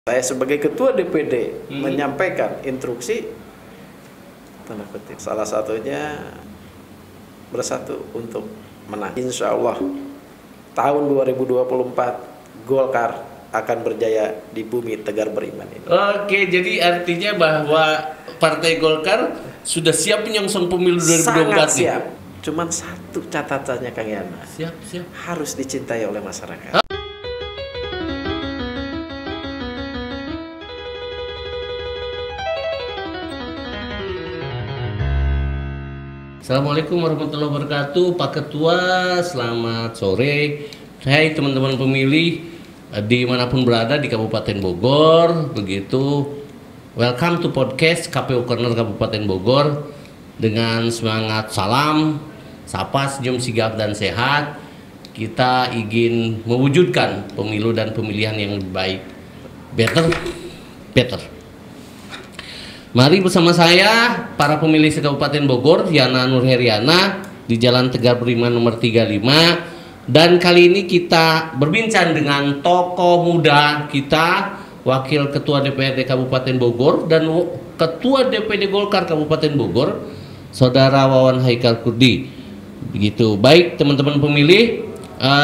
Saya sebagai ketua DPD menyampaikan instruksi, tanda kutip, salah satunya bersatu untuk menang. Insya Allah tahun 2024 Golkar akan berjaya di bumi Tegar Beriman ini. Oke, jadi artinya bahwa Partai Golkar sudah siap menyongsong pemilu 2024. Sangat siap. Cuman satu catatannya Kang Yana. Siap. Harus dicintai oleh masyarakat. Assalamualaikum warahmatullahi wabarakatuh, Pak Ketua, selamat sore. Hai teman-teman pemilih dimanapun berada di Kabupaten Bogor, begitu. Welcome to podcast KPU Corner Kabupaten Bogor. Dengan semangat salam, sapa, senyum, sigap, dan sehat, kita ingin mewujudkan pemilu dan pemilihan yang lebih baik. Better. Mari bersama saya, para pemilih se-Kabupaten Bogor, Yana Nurheriana, di Jalan Tegar Beriman nomor 35. Dan kali ini kita berbincang dengan tokoh muda kita, Wakil Ketua DPRD Kabupaten Bogor dan Ketua DPD Golkar Kabupaten Bogor, Saudara Wawan Haikal Kurdi. Begitu. Baik teman-teman pemilih,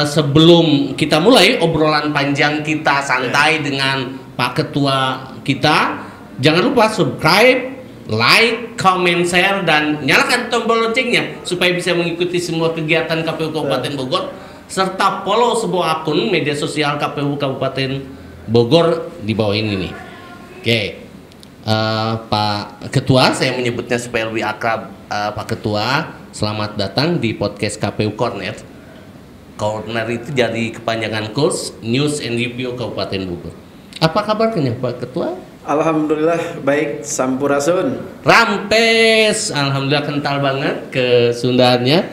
sebelum kita mulai obrolan panjang kita santai dengan Pak Ketua kita, jangan lupa subscribe, like, comment, share, dan nyalakan tombol loncengnya supaya bisa mengikuti semua kegiatan KPU Kabupaten Bogor, serta follow sebuah akun media sosial KPU Kabupaten Bogor di bawah ini nih. Oke, Pak Ketua, saya menyebutnya supaya lebih akrab. Pak Ketua, selamat datang di podcast KPU Corner. Corner itu jadi kepanjangan Course News and Review Kabupaten Bogor. Apa kabarnya Pak Ketua? Alhamdulillah baik, sampurasun. Rampes, alhamdulillah kental banget kesundaannya.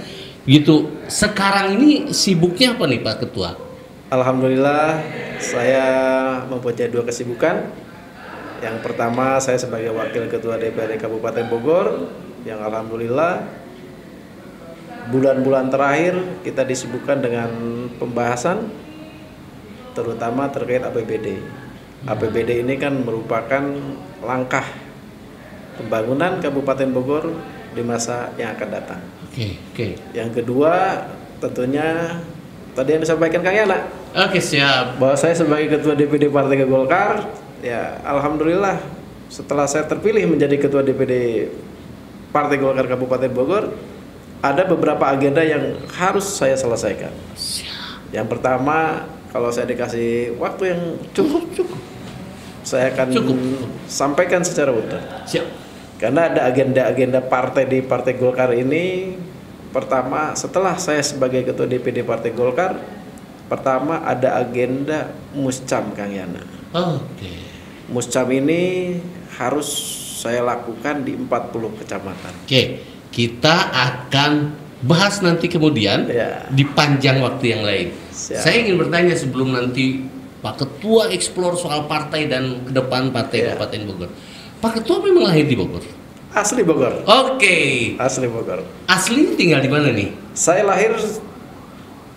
Gitu. Sekarang ini sibuknya apa nih Pak Ketua? Alhamdulillah saya mempunyai dua kesibukan. Yang pertama saya sebagai Wakil Ketua DPRD Kabupaten Bogor, yang alhamdulillah bulan-bulan terakhir kita disibukkan dengan pembahasan terutama terkait APBD. APBD ini kan merupakan langkah pembangunan Kabupaten Bogor di masa yang akan datang. Oke. Yang kedua tentunya tadi yang disampaikan Kang Yana. Oke, siap. Bahwa saya sebagai Ketua DPD Partai Golkar, ya alhamdulillah setelah saya terpilih menjadi Ketua DPD Partai Golkar Kabupaten Bogor, ada beberapa agenda yang harus saya selesaikan. Yang pertama, kalau saya dikasih waktu yang cukup, saya akan sampaikan secara utuh. Siap. Karena ada agenda-agenda partai di Partai Golkar ini. Pertama, setelah saya sebagai Ketua DPD Partai Golkar, pertama ada agenda Muscam Kang Yana. Oke. Muscam ini harus saya lakukan di 40 kecamatan. Oke, kita akan bahas nanti kemudian di panjang waktu yang lain. Siap. Saya ingin bertanya sebelum nanti Pak Ketua explore soal partai dan ke depan Partai Kabupaten Bogor. Pak Ketua memang lahir di Bogor? Asli Bogor. Oke. Asli Bogor. Asli tinggal di mana nih? Saya lahir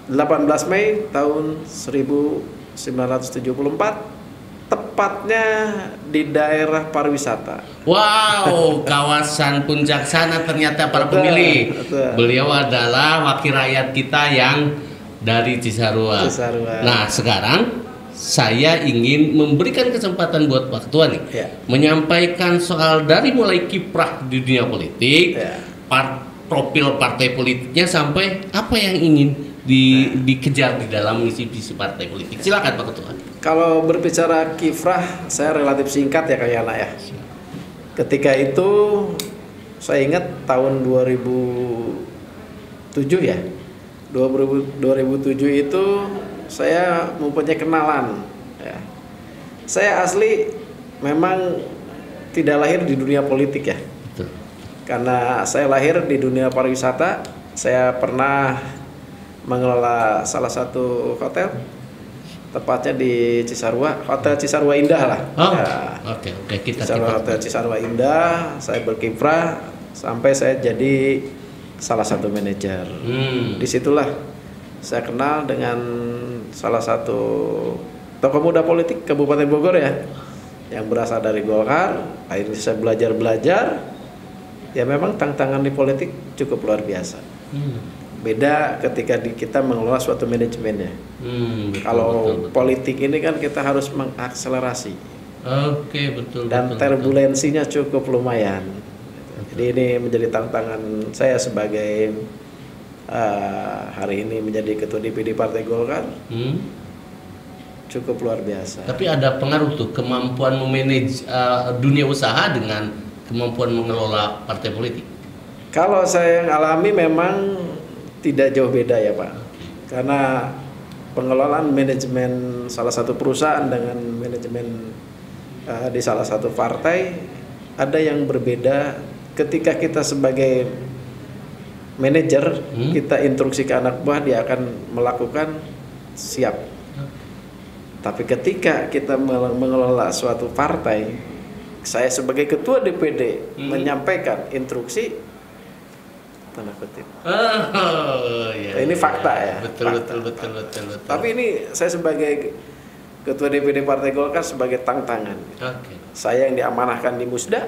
18 Mei tahun 1974, tepatnya di daerah pariwisata. Wow, kawasan Puncak sana ternyata para pemilih. Betul. Beliau adalah wakil rakyat kita yang dari Cisarua. Nah, sekarang saya ingin memberikan kesempatan buat Pak Ketua nih, menyampaikan soal dari mulai kiprah di dunia politik, profil partai politiknya, sampai apa yang ingin dikejar di dalam misi-misi partai politik. Silakan Pak Ketua. Kalau berbicara kiprah, saya relatif singkat ya Kang Yana ya. Ketika itu saya ingat tahun 2007 ya. 2007 itu saya mempunyai kenalan ya. Saya asli memang tidak lahir di dunia politik ya. Betul. Karena saya lahir di dunia pariwisata. Saya pernah mengelola salah satu hotel, tepatnya di Cisarua, Hotel Cisarua Indah lah. Oke, kita Hotel Cisarua Indah. Saya berkiprah sampai saya jadi salah satu manajer. Disitulah saya kenal dengan salah satu tokoh muda politik Kabupaten Bogor ya, yang berasal dari Golkar. Akhirnya saya belajar, ya memang tantangan di politik cukup luar biasa. Beda ketika kita mengelola suatu manajemennya. Kalau betul. Politik ini kan kita harus mengakselerasi. Oke, betul. Dan turbulensinya cukup lumayan. Jadi ini menjadi tantangan saya sebagai hari ini menjadi ketua DPD Partai Golkar. Cukup luar biasa. Tapi ada pengaruh tuh kemampuan memanage dunia usaha dengan kemampuan mengelola partai politik. Kalau saya yang alami memang tidak jauh beda ya Pak. Karena pengelolaan manajemen salah satu perusahaan dengan manajemen di salah satu partai ada yang berbeda. Ketika kita sebagai manajer, kita instruksi ke anak buah, dia akan melakukan siap. Tapi ketika kita mengelola suatu partai, saya sebagai ketua DPD menyampaikan instruksi, tanda kutip. Ini fakta ya. Betul. Tapi ini saya sebagai ketua DPD Partai Golkar sebagai tantangan. Saya yang diamanahkan di Musda.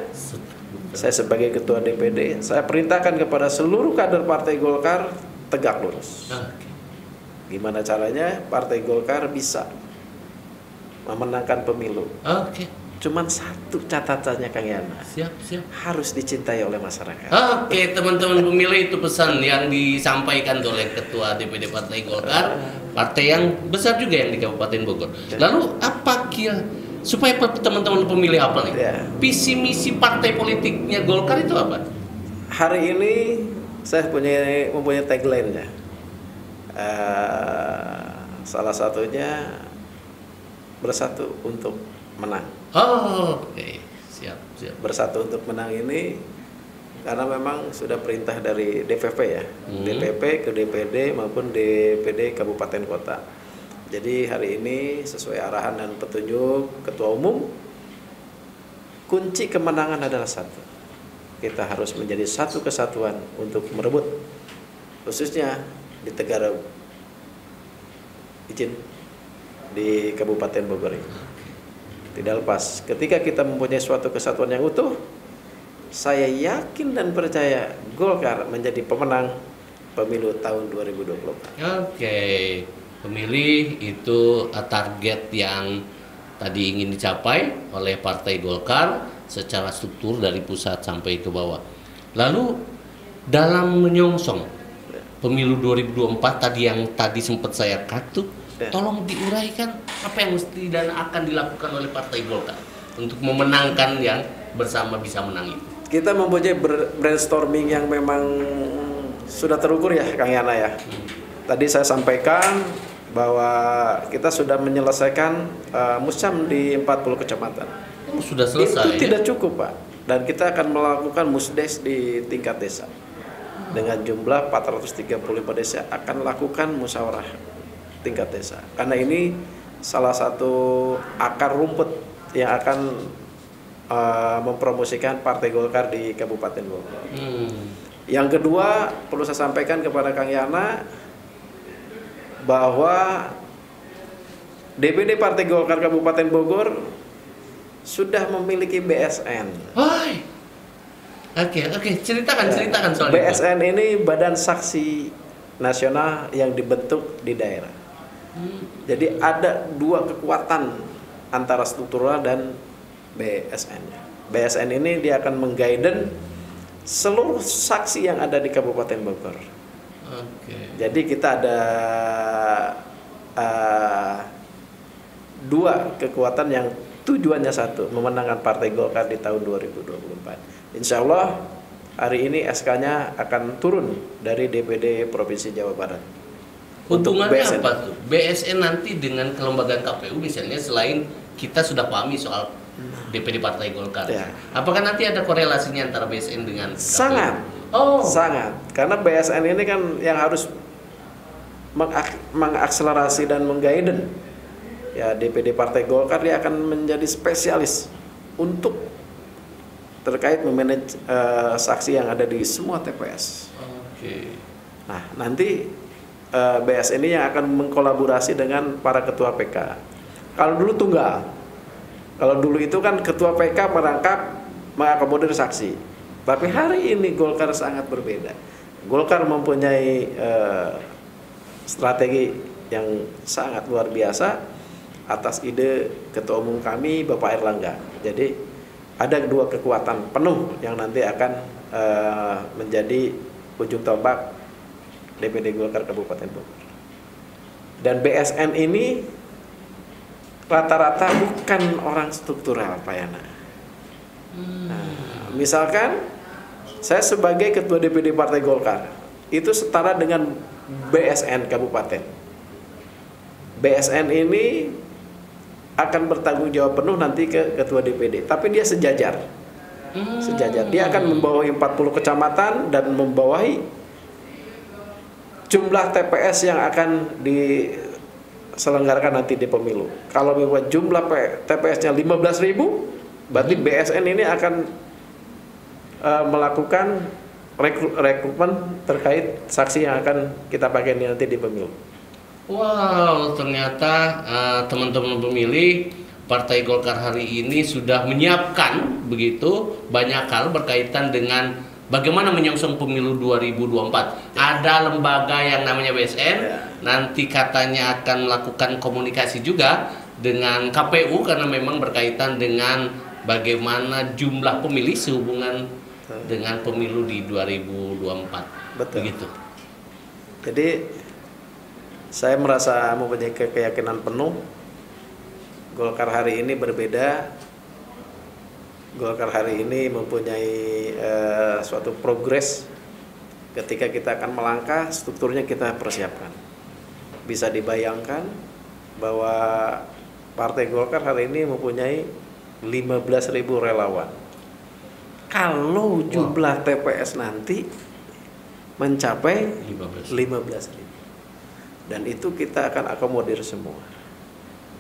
Saya sebagai ketua DPD, saya perintahkan kepada seluruh kader Partai Golkar tegak lurus. Gimana caranya Partai Golkar bisa memenangkan pemilu? Cuman satu catatannya Kang Yana. Siap. Harus dicintai oleh masyarakat. Oke, teman-teman pemilih, itu pesan yang disampaikan oleh Ketua DPD Partai Golkar, partai yang besar juga yang di Kabupaten Bogor. Lalu apa kira supaya teman-teman pemilih apa nih? Visi misi partai politiknya Golkar itu apa? Hari ini saya mempunyai tagline-nya. Salah satunya bersatu untuk menang. Oke. Siap. Bersatu untuk menang ini karena memang sudah perintah dari DPP ya. DPP ke DPD maupun DPD Kabupaten Kota. Jadi hari ini sesuai arahan dan petunjuk Ketua Umum, kunci kemenangan adalah satu. Kita harus menjadi satu kesatuan untuk merebut, khususnya di Tegara izin di Kabupaten Bogor ini. Tidak lepas, ketika kita mempunyai suatu kesatuan yang utuh, saya yakin dan percaya Golkar menjadi pemenang pemilu tahun 2024. Oke. Pemilih itu target yang tadi ingin dicapai oleh Partai Golkar secara struktur dari pusat sampai ke bawah. Lalu dalam menyongsong pemilu 2024 tadi sempat saya kartu, tolong diuraikan apa yang mesti dan akan dilakukan oleh Partai Golkar untuk memenangkan yang bersama bisa menang itu. Kita mempunyai brainstorming yang memang sudah terukur ya Kang Yana ya. Tadi saya sampaikan bahwa kita sudah menyelesaikan muscam di 40 kecamatan. Sudah selesai. Itu tidak cukup Pak. Dan kita akan melakukan musdes di tingkat desa. Dengan jumlah 435 desa akan lakukan musyawarah tingkat desa. Karena ini salah satu akar rumput yang akan mempromosikan Partai Golkar di Kabupaten Bogor. Yang kedua, perlu saya sampaikan kepada Kang Yana bahwa DPD Partai Golkar Kabupaten Bogor sudah memiliki BSN. Oke, ceritakan soal BSN itu. Ini Badan Saksi Nasional yang dibentuk di daerah. Jadi ada dua kekuatan antara struktural dan BSN. BSN ini dia akan mengguiden seluruh saksi yang ada di Kabupaten Bogor. Jadi kita ada dua kekuatan yang tujuannya satu, memenangkan Partai Golkar di tahun 2024. Insya Allah hari ini SK-nya akan turun dari DPD Provinsi Jawa Barat. Hubungannya apa tuh? BSN nanti dengan kelembagaan KPU misalnya, selain kita sudah pahami soal DPD Partai Golkar. Apakah nanti ada korelasinya antara BSN dengan KPU? Sangat. Karena BSN ini kan yang harus mengakselerasi dan mengguiden. Ya, DPD Partai Golkar dia akan menjadi spesialis untuk terkait memanage saksi yang ada di semua TPS. Nah, nanti BSN ini yang akan mengkolaborasi dengan para ketua PK. Kalau dulu tunggal. Kalau dulu itu kan ketua PK merangkap mengakomodir saksi. Tapi hari ini Golkar sangat berbeda. Golkar mempunyai strategi yang sangat luar biasa atas ide ketua umum kami Bapak Erlangga. Jadi ada dua kekuatan penuh yang nanti akan menjadi ujung tombak DPD Golkar Kabupaten Bogor. Dan BSN ini rata-rata bukan orang struktural, Pak Yana. Nah, misalkan saya sebagai ketua DPD Partai Golkar itu setara dengan BSN Kabupaten. BSN ini akan bertanggung jawab penuh nanti ke ketua DPD, tapi dia sejajar. Sejajar. Dia akan membawahi 40 kecamatan dan membawahi jumlah TPS yang akan diselenggarakan nanti di pemilu. Kalau membuat jumlah TPS-nya 15.000, berarti BSN ini akan melakukan rekrutmen terkait saksi yang akan kita pakai nanti di pemilu. Wow, ternyata teman-teman pemilih Partai Golkar hari ini sudah menyiapkan begitu banyak hal berkaitan dengan bagaimana menyongsong pemilu 2024. Ada lembaga yang namanya BSN, nanti katanya akan melakukan komunikasi juga dengan KPU karena memang berkaitan dengan bagaimana jumlah pemilih sehubungan dengan pemilu di 2024. Betul. Begitu. Jadi saya merasa mempunyai keyakinan penuh Golkar hari ini berbeda. Golkar hari ini mempunyai suatu progres ketika kita akan melangkah, strukturnya kita persiapkan. Bisa dibayangkan bahwa Partai Golkar hari ini mempunyai 15.000 relawan. Kalau jumlah TPS nanti mencapai 15.000. Dan itu kita akan akomodir semua.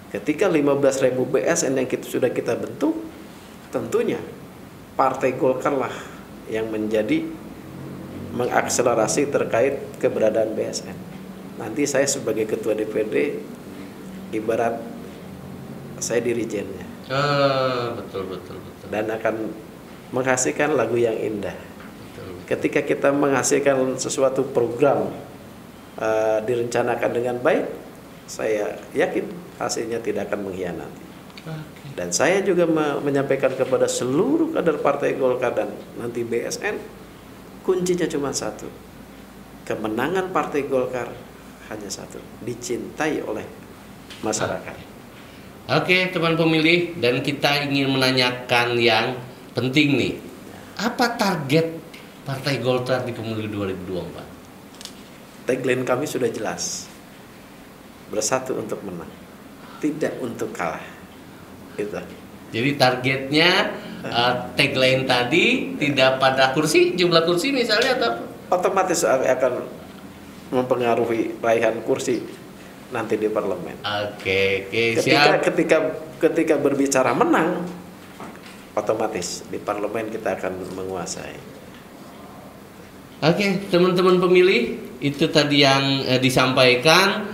Ketika 15.000 BSN yang sudah kita bentuk, tentunya Partai Golkar lah yang menjadi mengakselerasi terkait keberadaan BSN. Nanti saya sebagai ketua DPD ibarat saya dirijennya. Betul. Dan akan menghasilkan lagu yang indah. Betul. Ketika kita menghasilkan sesuatu program direncanakan dengan baik, saya yakin hasilnya tidak akan mengkhianati. Dan saya juga menyampaikan kepada seluruh kader Partai Golkar dan nanti BSN, kuncinya cuma satu. Kemenangan Partai Golkar hanya satu, dicintai oleh masyarakat. Oke, teman pemilih, dan kita ingin menanyakan yang penting nih. Apa target Partai Golkar di pemilu 2024? Tagline kami sudah jelas. Bersatu untuk menang, tidak untuk kalah. Gitu. Jadi targetnya tagline tadi tidak pada kursi, jumlah kursi misalnya, atau otomatis akan mempengaruhi raihan kursi nanti di parlemen. Oke, siap. Ketika berbicara menang, otomatis di parlemen kita akan menguasai. Oke, teman-teman pemilih, itu tadi yang disampaikan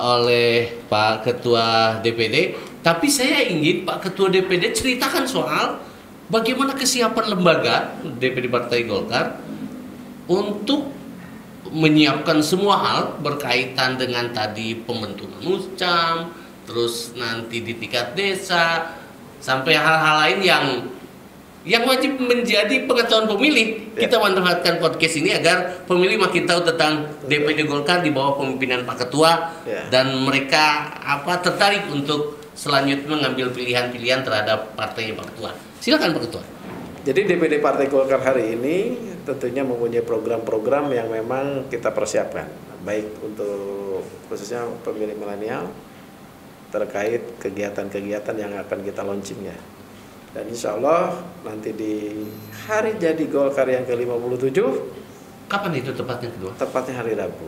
oleh Pak Ketua DPD. Tapi saya ingin Pak Ketua DPD ceritakan soal bagaimana kesiapan lembaga DPD Partai Golkar untuk menyiapkan semua hal berkaitan dengan tadi pembentukan muscam, terus nanti di tingkat desa, sampai hal-hal lain yang wajib menjadi pengetahuan pemilih. Kita manfaatkan podcast ini agar pemilih makin tahu tentang DPD Golkar di bawah pemimpinan Pak Ketua, dan mereka tertarik untuk selanjutnya mengambil pilihan-pilihan terhadap partainya Pak Ketua. Silakan Pak Ketua. Jadi DPD Partai Golkar hari ini tentunya mempunyai program-program yang memang kita persiapkan, baik untuk khususnya pemilih milenial terkait kegiatan-kegiatan yang akan kita launching ya. Dan insya Allah nanti di hari jadi Golkar yang ke-57. Kapan itu tepatnya kedua? Tepatnya hari Rabu.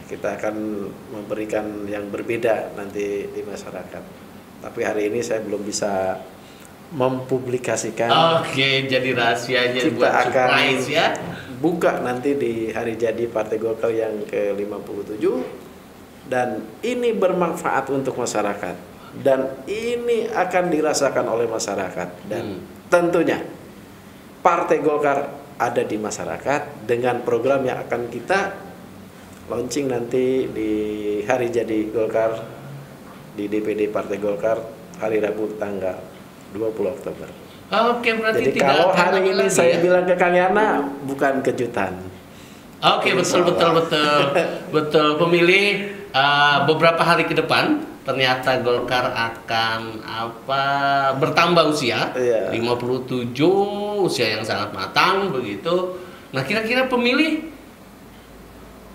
Kita akan memberikan yang berbeda nanti di masyarakat. Tapi hari ini saya belum bisa mempublikasikan. Oke, jadi rahasianya kita buat akan surprise ya. Buka nanti di hari jadi Partai Golkar yang ke-57 dan ini bermanfaat untuk masyarakat dan ini akan dirasakan oleh masyarakat dan tentunya Partai Golkar ada di masyarakat dengan program yang akan kita launching nanti di hari jadi Golkar di DPD Partai Golkar hari Rabu tanggal 20 Oktober. Oke, berarti Jadi tidak kalau akan hari lama ini lagi saya ya? bilang ke Kang Yana bukan kejutan. Oke, betul. Pemilih beberapa hari ke depan ternyata Golkar akan bertambah usia, Iya. 57, usia yang sangat matang begitu. Nah, kira-kira pemilih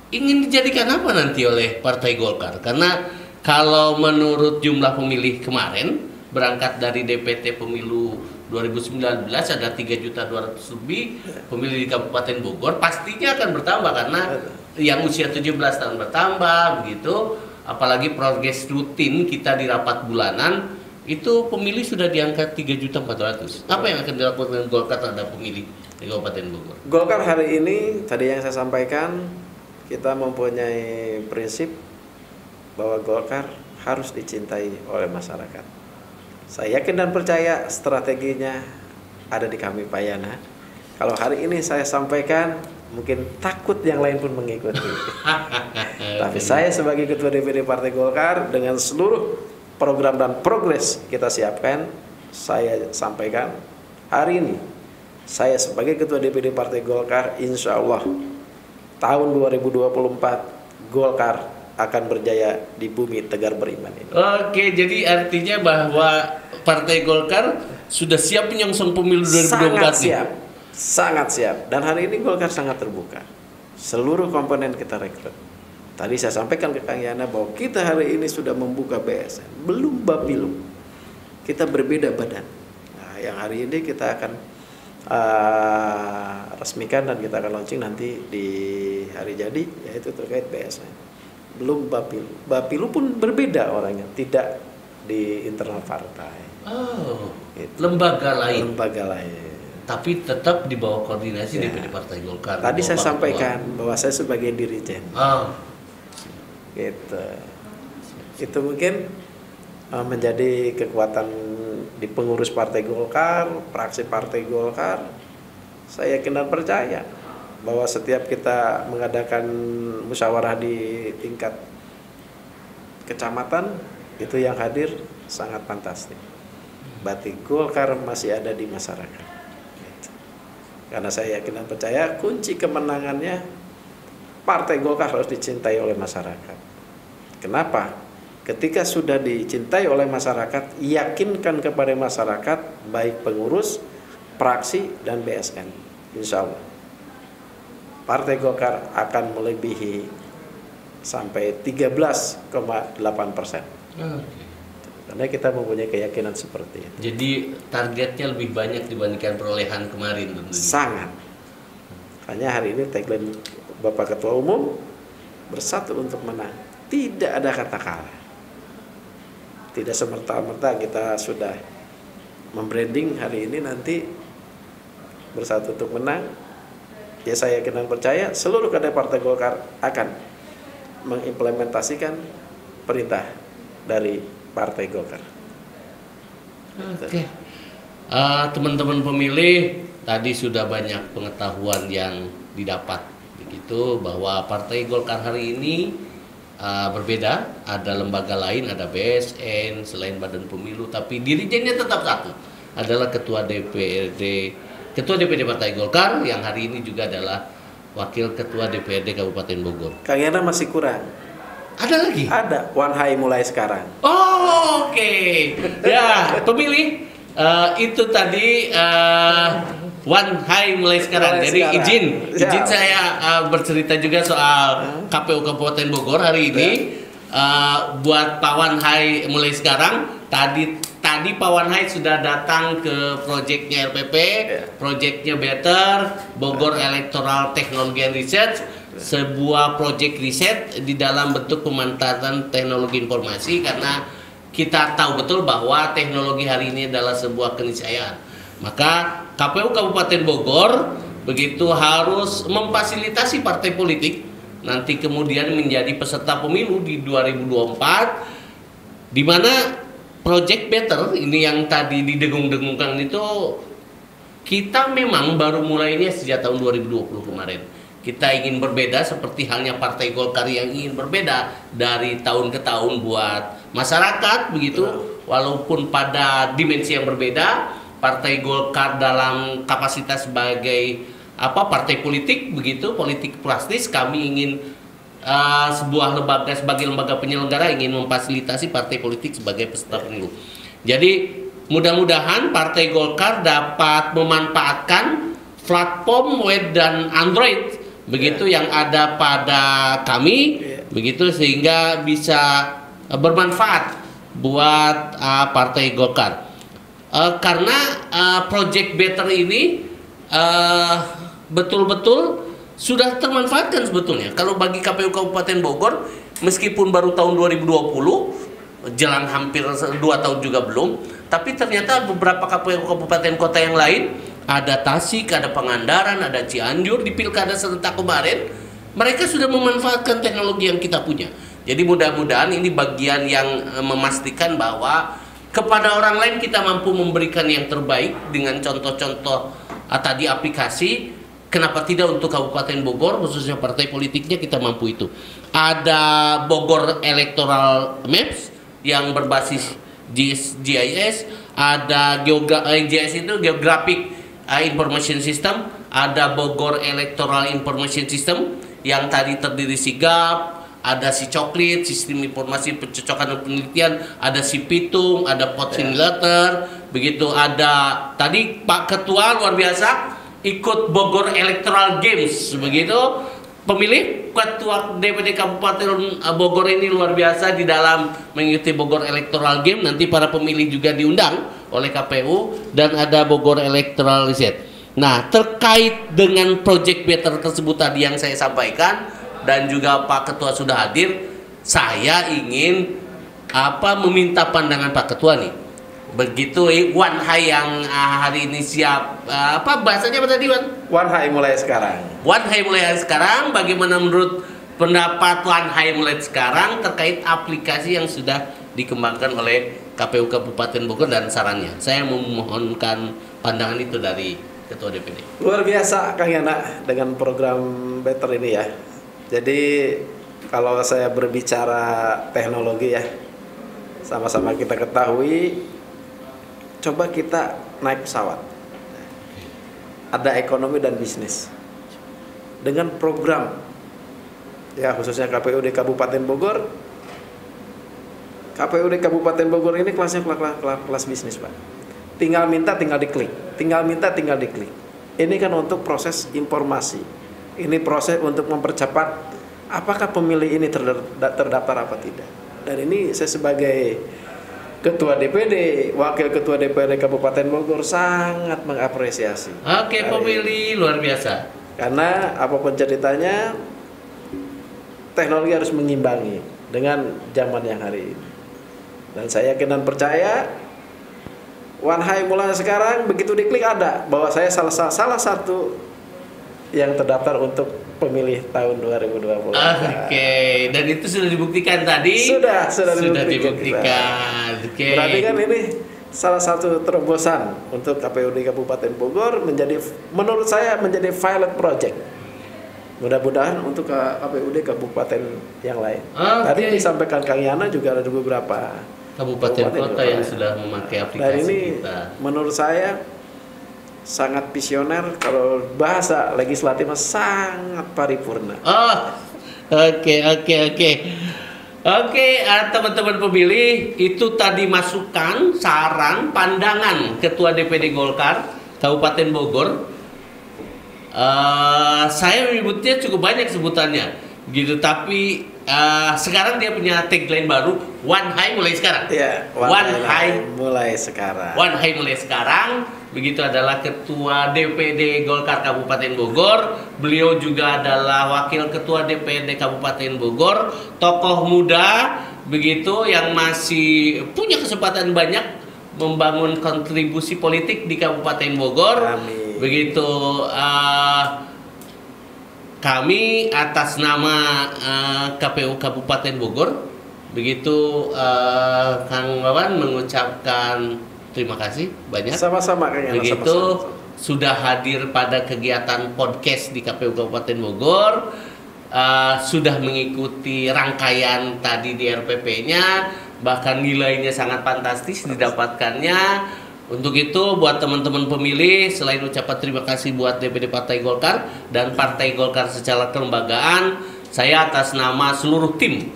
ingin dijadikan apa nanti oleh Partai Golkar? Karena kalau menurut jumlah pemilih kemarin berangkat dari DPT pemilu 2019 ada 3.200.000 lebih pemilih di Kabupaten Bogor, pastinya akan bertambah karena yang usia 17 tahun bertambah begitu, apalagi progres rutin kita di rapat bulanan itu pemilih sudah di angka 3.400.000. Apa yang akan dilakukan Golkar terhadap pemilih di Kabupaten Bogor? Golkar hari ini tadi yang saya sampaikan, kita mempunyai prinsip bahwa Golkar harus dicintai oleh masyarakat. Saya yakin dan percaya strateginya ada di kami Pak Yana. Kalau hari ini saya sampaikan, mungkin takut yang lain pun mengikuti. Tapi saya sebagai Ketua DPD Partai Golkar dengan seluruh program dan progres kita siapkan, saya sampaikan hari ini. Saya sebagai Ketua DPD Partai Golkar, insya Allah tahun 2024 Golkar akan berjaya di bumi Tegar Beriman ini. Oke, jadi artinya bahwa Partai Golkar sudah siap menyongsong pemilu 2024 Sangat siap, sangat siap. Dan hari ini Golkar sangat terbuka. Seluruh komponen kita rekrut. Tadi saya sampaikan ke Kang Yana bahwa kita hari ini sudah membuka BSN, belum Bapilu. Kita berbeda badan. Nah, yang hari ini kita akan resmikan dan kita akan launching nanti di hari jadi, yaitu terkait BSN. Belum Bapilu. Bapilu pun berbeda orangnya, tidak di internal partai. Oh, Gitu. lembaga lain. Lembaga lain. Tapi tetap di bawah koordinasi Ya. DPD Partai Golkar. Tadi di saya bawah Pak sampaikan bahwa saya sebagai dirijen. Ketua. Oh, Gitu. Itu mungkin menjadi kekuatan di pengurus Partai Golkar, fraksi Partai Golkar. Saya yakin dan percaya bahwa setiap kita mengadakan musyawarah di tingkat kecamatan, itu yang hadir sangat fantastis. Berarti Golkar masih ada di masyarakat. Gitu. Karena saya yakin dan percaya kunci kemenangannya Partai Golkar harus dicintai oleh masyarakat. Kenapa? Ketika sudah dicintai oleh masyarakat, yakinkan kepada masyarakat, baik pengurus, fraksi, dan BSN. Insya Allah, Partai Golkar akan melebihi sampai 13,8%. oke. Karena kita mempunyai keyakinan seperti itu. Jadi targetnya lebih banyak dibandingkan perolehan kemarin tentunya. Sangat. Hanya hari ini tagline Bapak Ketua Umum, bersatu untuk menang. Tidak ada kata kalah. Tidak semerta-merta kita sudah membranding hari ini nanti bersatu untuk menang. Ya saya yakin dan percaya seluruh kader Partai Golkar akan mengimplementasikan perintah dari Partai Golkar. Oke. Teman-teman pemilih, tadi sudah banyak pengetahuan yang didapat begitu bahwa Partai Golkar hari ini berbeda, ada lembaga lain, ada BSN selain Badan Pemilu, tapi dirijennya tetap satu, adalah Ketua DPD Partai Golkar yang hari ini juga adalah Wakil Ketua DPRD Kabupaten Bogor. Kang Yana masih kurang. Ada lagi? Ada One High mulai sekarang. Oh, oke. Ya, pemilih itu tadi One High mulai sekarang. Mulai Jadi sekarang. izin Siap. saya bercerita juga soal KPU Kabupaten Bogor hari ini. Buat Pak One High mulai sekarang. Tadi Pak One High sudah datang ke proyeknya RPP, proyeknya Better, Bogor Electoral Technology and Research, sebuah proyek riset di dalam bentuk pemanfaatan teknologi informasi, karena kita tahu betul bahwa teknologi hari ini adalah sebuah keniscayaan. Maka KPU Kabupaten Bogor begitu harus memfasilitasi partai politik nanti kemudian menjadi peserta pemilu di 2024, di mana Project Better ini yang tadi didengung-dengungkan itu, kita memang baru mulainya sejak tahun 2020 kemarin. Kita ingin berbeda seperti halnya Partai Golkar yang ingin berbeda dari tahun ke tahun buat masyarakat begitu. Walaupun pada dimensi yang berbeda, Partai Golkar dalam kapasitas sebagai partai politik begitu, politik praktis, kami ingin sebuah lembaga sebagai lembaga penyelenggara ingin memfasilitasi partai politik sebagai peserta pemilu. Jadi mudah-mudahan Partai Golkar dapat memanfaatkan platform web dan Android begitu yang ada pada kami begitu, sehingga bisa bermanfaat buat Partai Golkar. Karena Project Better ini betul-betul sudah termanfaatkan sebetulnya. Kalau bagi KPU Kabupaten Bogor, meskipun baru tahun 2020, jalan hampir 2 tahun juga belum, tapi ternyata beberapa KPU Kabupaten Kota yang lain, ada Tasik, ada Pangandaran, ada Cianjur di Pilkada serentak kemarin, mereka sudah memanfaatkan teknologi yang kita punya. Jadi mudah-mudahan ini bagian yang memastikan bahwa kepada orang lain kita mampu memberikan yang terbaik dengan contoh-contoh tadi aplikasi. Kenapa tidak untuk Kabupaten Bogor, khususnya partai politiknya kita mampu itu. Ada Bogor Electoral Maps yang berbasis GIS, ada GIS itu Geographic Information System, ada Bogor Electoral Information System yang tadi terdiri SIGAP, ada SICOKLIT, Sistem Informasi Pencocokan dan Penelitian, ada SIPITUM, ada Pot Simulator, begitu. Ada tadi Pak Ketua luar biasa ikut Bogor Electoral Games begitu. Pemilih Ketua DPD Kabupaten Bogor ini luar biasa di dalam mengikuti Bogor Electoral Game. Nanti para pemilih juga diundang oleh KPU, dan ada Bogor Electoral Reset. Nah, terkait dengan Project Better tersebut tadi yang saya sampaikan, dan juga Pak Ketua sudah hadir, saya ingin meminta pandangan Pak Ketua nih. Begitu Wan Hai yang hari ini siap, bahasanya apa tadi, Wan? Wan Hai mulai sekarang. Wan Hai mulai sekarang, bagaimana menurut pendapat Wan Hai mulai sekarang terkait aplikasi yang sudah dikembangkan oleh KPU Kabupaten Bogor dan sarannya? Saya memohonkan pandangan itu dari Ketua DPD. Luar biasa Kang Yana dengan program Better ini ya. Jadi kalau saya berbicara teknologi ya, sama-sama kita ketahui, coba kita naik pesawat. Ada ekonomi dan bisnis. Dengan program ya, khususnya KPUD Kabupaten Bogor. KPUD Kabupaten Bogor ini kelasnya kelas bisnis, Pak. Tinggal minta, tinggal diklik. Tinggal minta, tinggal diklik. Ini kan untuk proses informasi. Ini proses untuk mempercepat apakah pemilih ini terdaftar apa tidak. Dan ini saya sebagai Ketua DPD, Wakil Ketua DPD Kabupaten Bogor sangat mengapresiasi. Oke, pemilih luar biasa. Karena apapun ceritanya, teknologi harus mengimbangi dengan zaman yang hari ini. Dan saya yakin dan percaya, Wan Hai mulai sekarang begitu diklik ada bahwa saya salah satu yang terdaftar untuk pemilih tahun 2020. Oke, dan itu sudah dibuktikan tadi? Sudah dibuktikan. Oke. Berarti kan ini salah satu terobosan untuk KPUD Kabupaten Bogor, menurut saya menjadi pilot project. Mudah-mudahan untuk KPUD Kabupaten yang lain. Tadi disampaikan Kang Yana juga ada beberapa kabupaten kota yang sudah memakai aplikasi. Dan ini kita, menurut saya sangat visioner. Kalau bahasa legislatif sangat paripurna. Oke, teman-teman pemilih, itu tadi masukan, saran, pandangan Ketua DPD Golkar Kabupaten Bogor. Saya menyebutnya cukup banyak sebutannya, gitu. Tapi sekarang dia punya tagline baru, Wan Hai mulai sekarang. Iya, Wan Hai mulai sekarang. Wan Hai mulai sekarang. Begitu adalah Ketua DPD Golkar Kabupaten Bogor. Beliau juga adalah Wakil Ketua DPD Kabupaten Bogor, tokoh muda begitu yang masih punya kesempatan banyak membangun kontribusi politik di Kabupaten Bogor. Amin. Begitu kami atas nama KPU Kabupaten Bogor, begitu Kang Wawan mengucapkan terima kasih banyak. Sama-sama Kang Yana, begitu sama-sama. Sudah hadir pada kegiatan podcast di KPU Kabupaten Bogor, sudah mengikuti rangkaian tadi di RPP-nya, bahkan nilainya sangat fantastis didapatkannya. Untuk itu buat teman-teman pemilih, selain ucapan terima kasih buat DPD Partai Golkar dan Partai Golkar secara kelembagaan, saya atas nama seluruh tim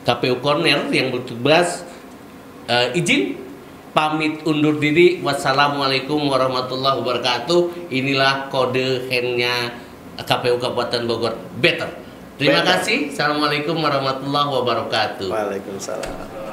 KPU Corner yang bertugas izin pamit undur diri. Wassalamualaikum warahmatullahi wabarakatuh. Inilah kode handnya KPU Kabupaten Bogor, Better. Terima kasih. Assalamualaikum warahmatullahi wabarakatuh. Waalaikumsalam.